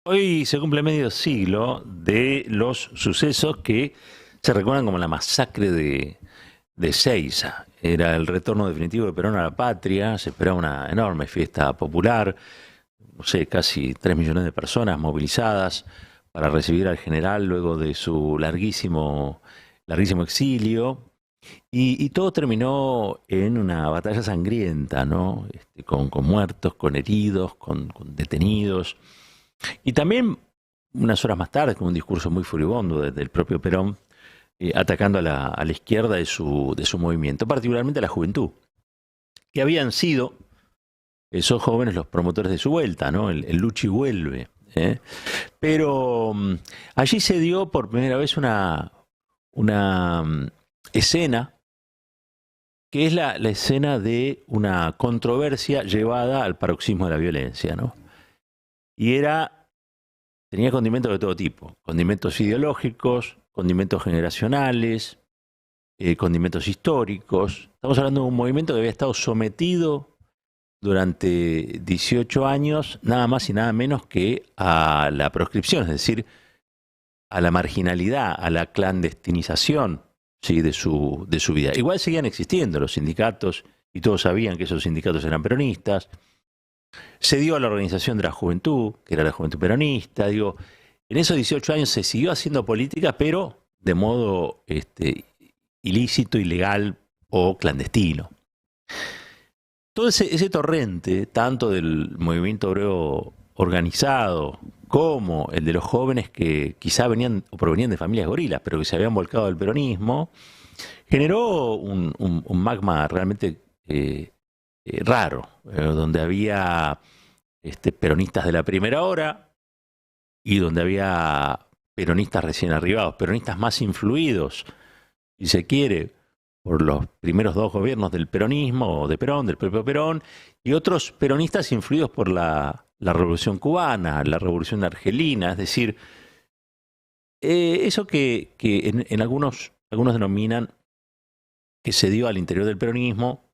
Hoy se cumple medio siglo de los sucesos que se recuerdan como la masacre de Seiza. Era el retorno definitivo de Perón a la patria, se esperaba una enorme fiesta popular, no sé, casi 3 millones de personas movilizadas para recibir al general luego de su larguísimo exilio. Y todo terminó en una batalla sangrienta, ¿no? Con muertos, con heridos, con detenidos. Y también, unas horas más tarde, con un discurso muy furibundo del propio Perón, atacando a la izquierda de su movimiento, particularmente a la juventud, que habían sido esos jóvenes los promotores de su vuelta, ¿no? El Luchi vuelve. ¿Eh? Pero allí se dio por primera vez una escena que es la escena de una controversia llevada al paroxismo de la violencia, ¿no? Y tenía condimentos de todo tipo, condimentos ideológicos, condimentos generacionales, condimentos históricos. Estamos hablando de un movimiento que había estado sometido durante 18 años, nada más y nada menos que a la proscripción, es decir, a la marginalidad, a la clandestinización, ¿sí? de su vida. Igual seguían existiendo los sindicatos y todos sabían que esos sindicatos eran peronistas. Se dio a la organización de la juventud, que era la juventud peronista. Digo, en esos 18 años se siguió haciendo política, pero de modo ilícito, ilegal o clandestino. Todo ese torrente, tanto del movimiento obrero organizado como el de los jóvenes que quizá venían o provenían de familias gorilas, pero que se habían volcado al peronismo, generó un magma realmente raro, donde había peronistas de la primera hora y donde había peronistas recién arribados, peronistas más influidos, si se quiere, por los primeros dos gobiernos del peronismo, o de Perón, del propio Perón, y otros peronistas influidos por la Revolución Cubana, la Revolución Argelina, es decir, eso que en algunos denominan que se dio al interior del peronismo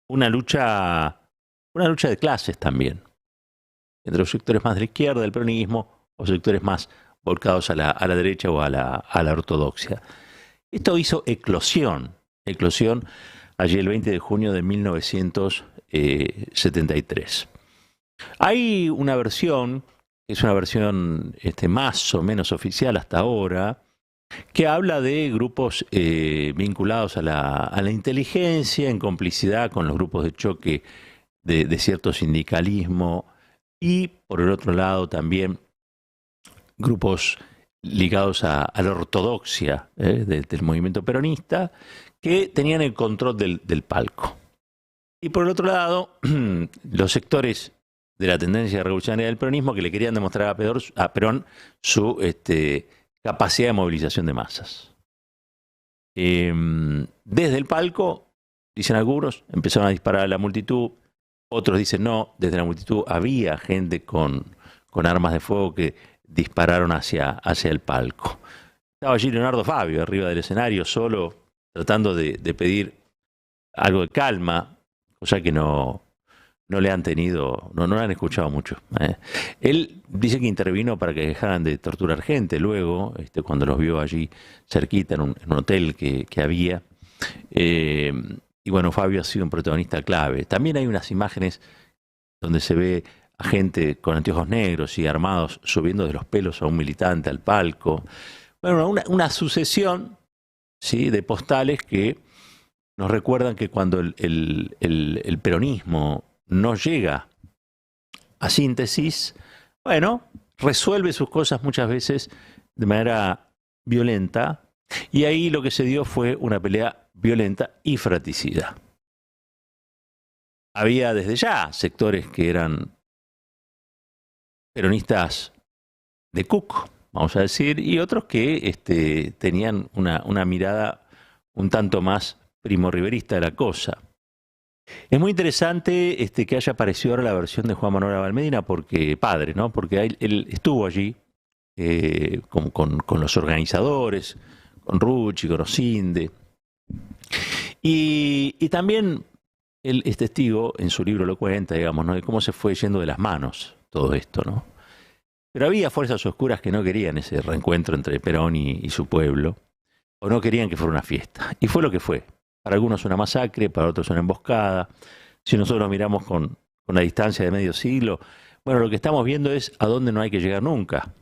una lucha, una lucha de clases también, entre los sectores más de la izquierda del peronismo o sectores más volcados a la derecha o a la ortodoxia. Esto hizo eclosión allí el 20 de junio de 1973. Hay una versión, que es una versión más o menos oficial hasta ahora, que habla de grupos vinculados a la inteligencia en complicidad con los grupos de choque de cierto sindicalismo y, por el otro lado, también grupos ligados a la ortodoxia del movimiento peronista que tenían el control del palco. Y por el otro lado, los sectores de la tendencia revolucionaria del peronismo que le querían demostrar a Perón su capacidad de movilización de masas. Desde el palco, dicen algunos, empezaron a disparar a la multitud, otros dicen no, desde la multitud había gente con armas de fuego que dispararon hacia el palco. Estaba allí Leonardo Fabio, arriba del escenario, solo, tratando de pedir algo de calma, cosa que no le han tenido, no le han escuchado mucho. Él dice que intervino para que dejaran de torturar gente luego, cuando los vio allí cerquita en un hotel que había. Y bueno, Fabio ha sido un protagonista clave. También hay unas imágenes donde se ve a gente con anteojos negros y armados subiendo de los pelos a un militante al palco. Bueno, una sucesión, ¿sí?, de postales que nos recuerdan que cuando el peronismo no llega a síntesis, bueno, resuelve sus cosas muchas veces de manera violenta, y ahí lo que se dio fue una pelea violenta y fratricida. Había desde ya sectores que eran peronistas de Cook, vamos a decir, y otros que tenían una mirada un tanto más primo-riverista de la cosa. Es muy interesante que haya aparecido ahora la versión de Juan Manuel Abalmedina, porque padre, ¿no? Porque él estuvo allí con los organizadores, con Rucci, con Osinde, y también él es testigo, en su libro lo cuenta, digamos, ¿no?, de cómo se fue yendo de las manos todo esto, ¿no? Pero había fuerzas oscuras que no querían ese reencuentro entre Perón y su pueblo, o no querían que fuera una fiesta. Y fue lo que fue. Para algunos una masacre, para otros una emboscada. Si nosotros miramos con la distancia de medio siglo, bueno, lo que estamos viendo es a dónde no hay que llegar nunca,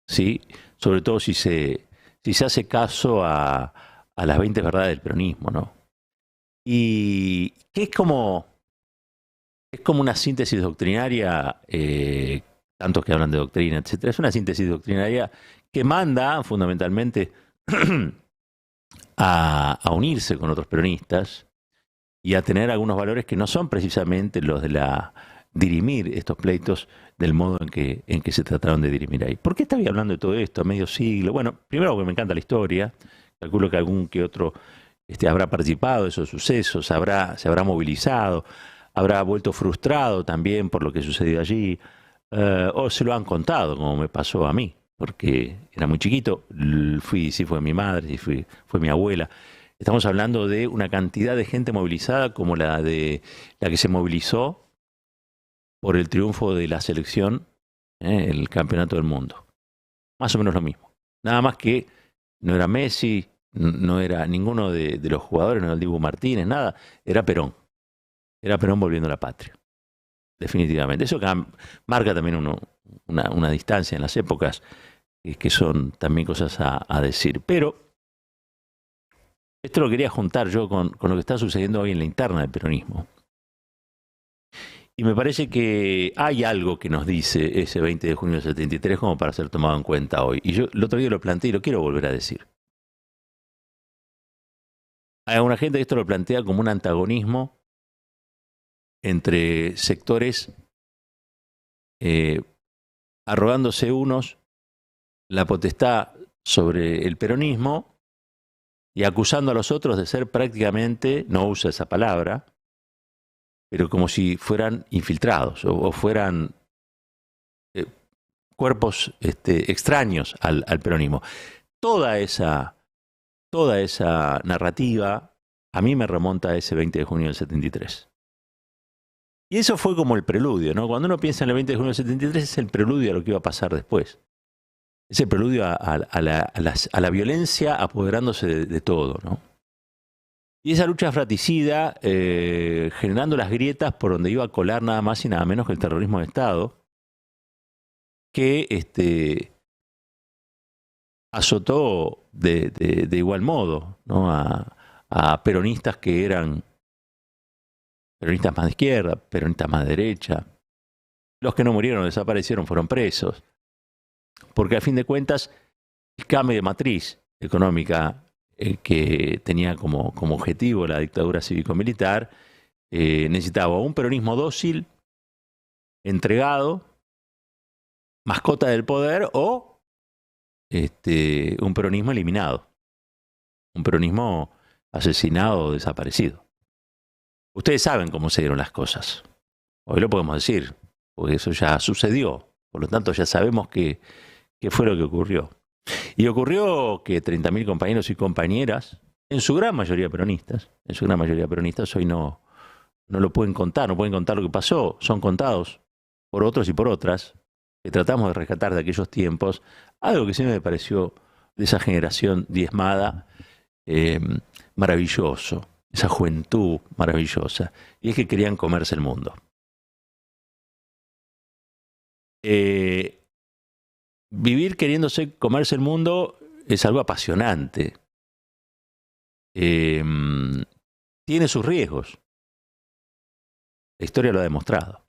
¿sí? Sobre todo si se hace caso a las 20 verdades del peronismo, ¿no? Y que es como una síntesis doctrinaria, tantos que hablan de doctrina, etcétera. Es una síntesis doctrinaria que manda fundamentalmente a unirse con otros peronistas y a tener algunos valores que no son precisamente los de dirimir estos pleitos del modo en que se trataron de dirimir ahí. ¿Por qué estaba hablando de todo esto a medio siglo? Bueno, primero porque me encanta la historia, calculo que algún que otro habrá participado de esos sucesos, se habrá movilizado, habrá vuelto frustrado también por lo que sucedió allí, o se lo han contado, como me pasó a mí, porque era muy chiquito, sí fue mi madre, sí fue mi abuela. Estamos hablando de una cantidad de gente movilizada como la que se movilizó por el triunfo de la selección, el campeonato del mundo. Más o menos lo mismo. Nada más que no era Messi, no era ninguno de los jugadores, no era el Dibu Martínez, nada. Era Perón. Era Perón volviendo a la patria. Definitivamente. Eso marca también una distancia en las épocas, que son también cosas a decir. Pero esto lo quería juntar yo con lo que está sucediendo hoy en la interna del peronismo. Y me parece que hay algo que nos dice ese 20 de junio del 73 como para ser tomado en cuenta hoy. Y yo el otro día lo planteé y lo quiero volver a decir. Hay alguna gente que esto lo plantea como un antagonismo entre sectores arrogándose unos la potestad sobre el peronismo y acusando a los otros de ser prácticamente, no usa esa palabra, pero como si fueran infiltrados o fueran cuerpos extraños al peronismo. Toda esa narrativa a mí me remonta a ese 20 de junio del 73. Y eso fue como el preludio, ¿no? Cuando uno piensa en el 20 de junio del 73 es el preludio a lo que iba a pasar después. Es el preludio a la violencia apoderándose de todo, ¿no? Y esa lucha fratricida, generando las grietas por donde iba a colar nada más y nada menos que el terrorismo de Estado, que azotó de igual modo, ¿no? a peronistas que eran peronistas más de izquierda, peronistas más de derecha. Los que no murieron, desaparecieron, fueron presos. Porque a fin de cuentas, el cambio de matriz económica que tenía como objetivo la dictadura cívico-militar necesitaba un peronismo dócil, entregado, mascota del poder, o un peronismo eliminado, un peronismo asesinado o desaparecido. Ustedes saben cómo se dieron las cosas. Hoy lo podemos decir, porque eso ya sucedió. Por lo tanto, ya sabemos qué fue lo que ocurrió. Y ocurrió que 30.000 compañeros y compañeras, en su gran mayoría peronistas, hoy no lo pueden contar, no pueden contar lo que pasó, son contados por otros y por otras, que tratamos de rescatar de aquellos tiempos, algo que sí me pareció de esa generación diezmada, maravilloso, esa juventud maravillosa, y es que querían comerse el mundo. Vivir queriéndose comerse el mundo es algo apasionante. Tiene sus riesgos. La historia lo ha demostrado.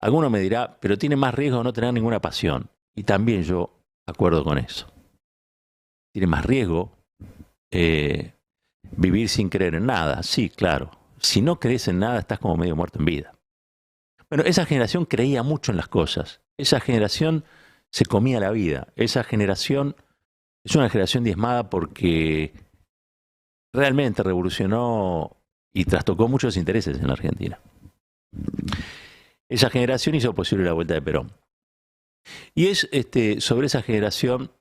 Alguno me dirá, pero tiene más riesgo no tener ninguna pasión. Y también yo acuerdo con eso. Tiene más riesgo vivir sin creer en nada. Sí, claro. Si no crees en nada, estás como medio muerto en vida. Bueno, esa generación creía mucho en las cosas. Esa generación se comía la vida. Esa generación es una generación diezmada porque realmente revolucionó y trastocó muchos intereses en la Argentina. Esa generación hizo posible la vuelta de Perón. Y es sobre esa generación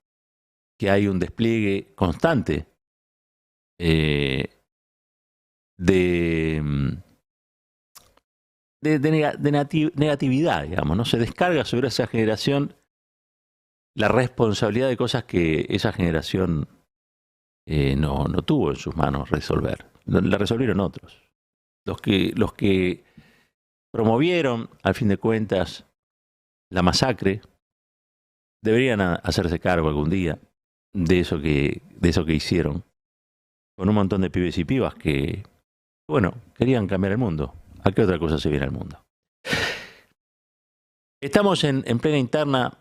que hay un despliegue constante de negatividad, digamos, ¿no? Se descarga sobre esa generación la responsabilidad de cosas que esa generación no tuvo en sus manos resolver. La resolvieron otros. Los que promovieron, al fin de cuentas, la masacre, deberían hacerse cargo algún día de eso que hicieron con un montón de pibes y pibas que, bueno, querían cambiar el mundo. ¿A qué otra cosa se viene al mundo? Estamos en plena interna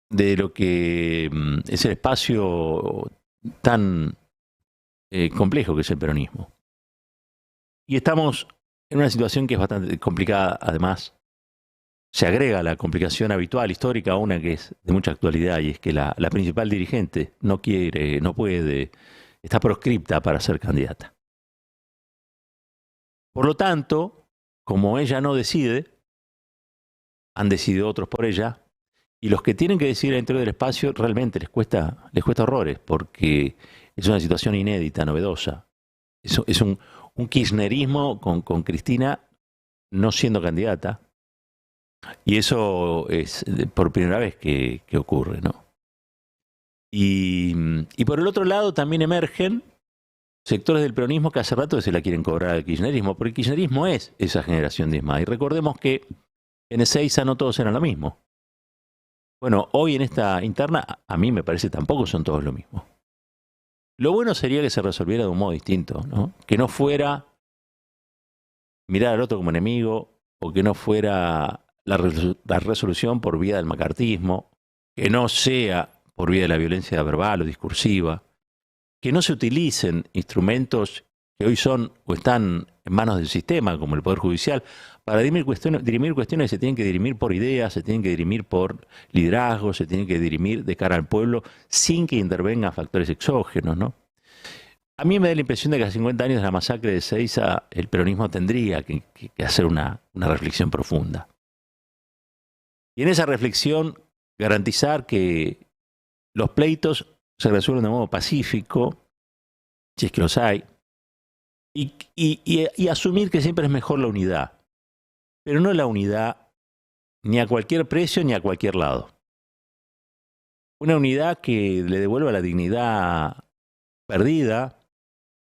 de lo que es el espacio tan complejo que es el peronismo. Y estamos en una situación que es bastante complicada, además. Se agrega la complicación habitual, histórica, una que es de mucha actualidad, y es que la principal dirigente no quiere, no puede, está proscripta para ser candidata. Por lo tanto, como ella no decide, han decidido otros por ella, y los que tienen que decidir dentro del espacio realmente les cuesta horrores, porque es una situación inédita, novedosa. Es un kirchnerismo con Cristina no siendo candidata. Y eso es por primera vez que ocurre, ¿no? Y por el otro lado también emergen sectores del peronismo que hace rato se la quieren cobrar al kirchnerismo, porque el kirchnerismo es esa generación diezmada. Y recordemos que en Ezeiza no todos eran lo mismo. Bueno, hoy en esta interna, a mí me parece tampoco son todos lo mismo. Lo bueno sería que se resolviera de un modo distinto, ¿no? Que no fuera mirar al otro como enemigo, o que no fuera la resolución por vía del macartismo, que no sea por vía de la violencia verbal o discursiva, que no se utilicen instrumentos que hoy son o están en manos del sistema, como el Poder Judicial, para dirimir cuestiones que se tienen que dirimir por ideas, se tienen que dirimir por liderazgo, se tienen que dirimir de cara al pueblo, sin que intervengan factores exógenos, ¿no? A mí me da la impresión de que a 50 años de la masacre de Ezeiza, el peronismo tendría que hacer una reflexión profunda. Y en esa reflexión garantizar que los pleitos se resuelven de modo pacífico, si es que los hay, y asumir que siempre es mejor la unidad, pero no la unidad ni a cualquier precio ni a cualquier lado. Una unidad que le devuelva la dignidad perdida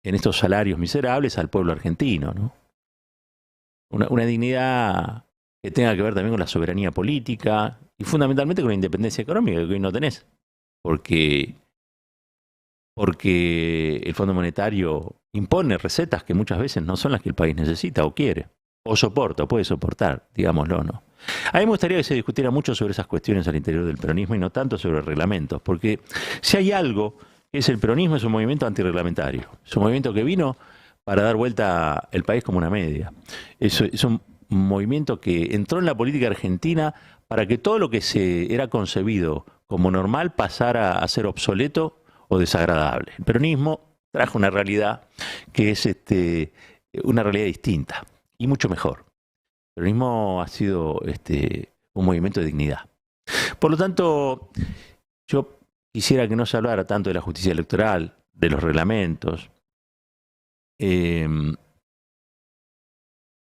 en estos salarios miserables al pueblo argentino, ¿no? Una dignidad que tenga que ver también con la soberanía política y fundamentalmente con la independencia económica que hoy no tenés. Porque el Fondo Monetario impone recetas que muchas veces no son las que el país necesita o quiere, o soporta, o puede soportar, digámoslo, ¿no? A mí me gustaría que se discutiera mucho sobre esas cuestiones al interior del peronismo y no tanto sobre reglamentos, porque si hay algo que es el peronismo, es un movimiento antirreglamentario, es un movimiento que vino para dar vuelta el país como una media. Es un movimiento que entró en la política argentina para que todo lo que se era concebido como normal pasara a ser obsoleto o desagradable. El peronismo trajo una realidad que es una realidad distinta y mucho mejor. El peronismo ha sido un movimiento de dignidad. Por lo tanto, yo quisiera que no se hablara tanto de la justicia electoral, de los reglamentos, que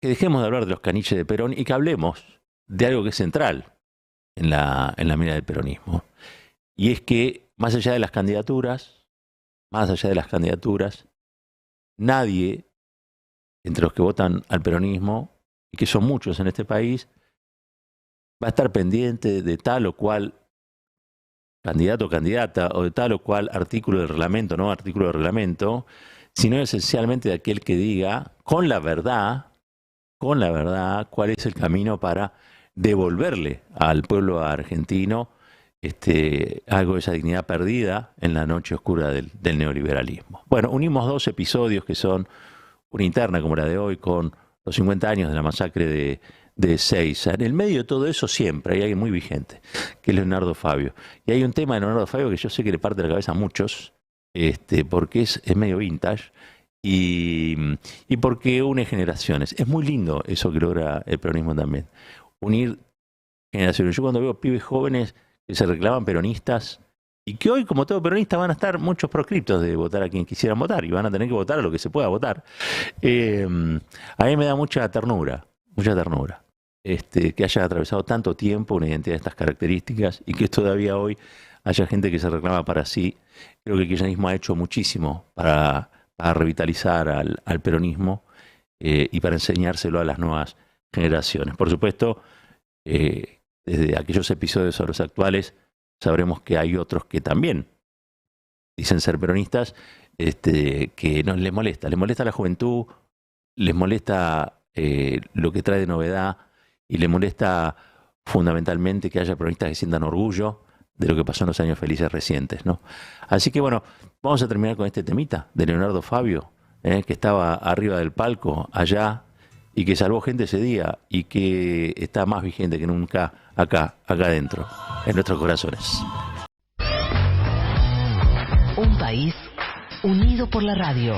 dejemos de hablar de los caniches de Perón y que hablemos de algo que es central en la mira del peronismo. Y es que, más allá de las candidaturas, nadie entre los que votan al peronismo, y que son muchos en este país, va a estar pendiente de tal o cual candidato o candidata, o de tal o cual artículo del reglamento, no artículo del reglamento, sino esencialmente de aquel que diga con la verdad, cuál es el camino para devolverle al pueblo argentino algo de esa dignidad perdida en la noche oscura del neoliberalismo. Bueno, unimos dos episodios que son una interna como la de hoy con los 50 años de la masacre de Ezeiza. En el medio de todo eso siempre hay alguien muy vigente, que es Leonardo Fabio. Y hay un tema de Leonardo Fabio que yo sé que le parte la cabeza a muchos, porque es medio vintage y porque une generaciones. Es muy lindo eso que logra el peronismo también, unir generaciones. Yo cuando veo pibes jóvenes que se reclaman peronistas y que hoy, como todo peronista, van a estar muchos proscriptos de votar a quien quisieran votar y van a tener que votar a lo que se pueda votar. A mí me da mucha ternura, mucha ternura. que haya atravesado tanto tiempo una identidad de estas características y que todavía hoy haya gente que se reclama para sí. Creo que el kirchnerismo ha hecho muchísimo para revitalizar al peronismo y para enseñárselo a las nuevas generaciones. Por supuesto, desde aquellos episodios a los actuales, sabremos que hay otros que también dicen ser peronistas, que no les molesta a la juventud, les molesta lo que trae de novedad y les molesta fundamentalmente que haya peronistas que sientan orgullo de lo que pasó en los años felices recientes, ¿no? Así que bueno, vamos a terminar con este temita de Leonardo Fabio, que estaba arriba del palco allá y que salvó gente ese día y que está más vigente que nunca acá adentro, en nuestros corazones. Un país unido por la radio.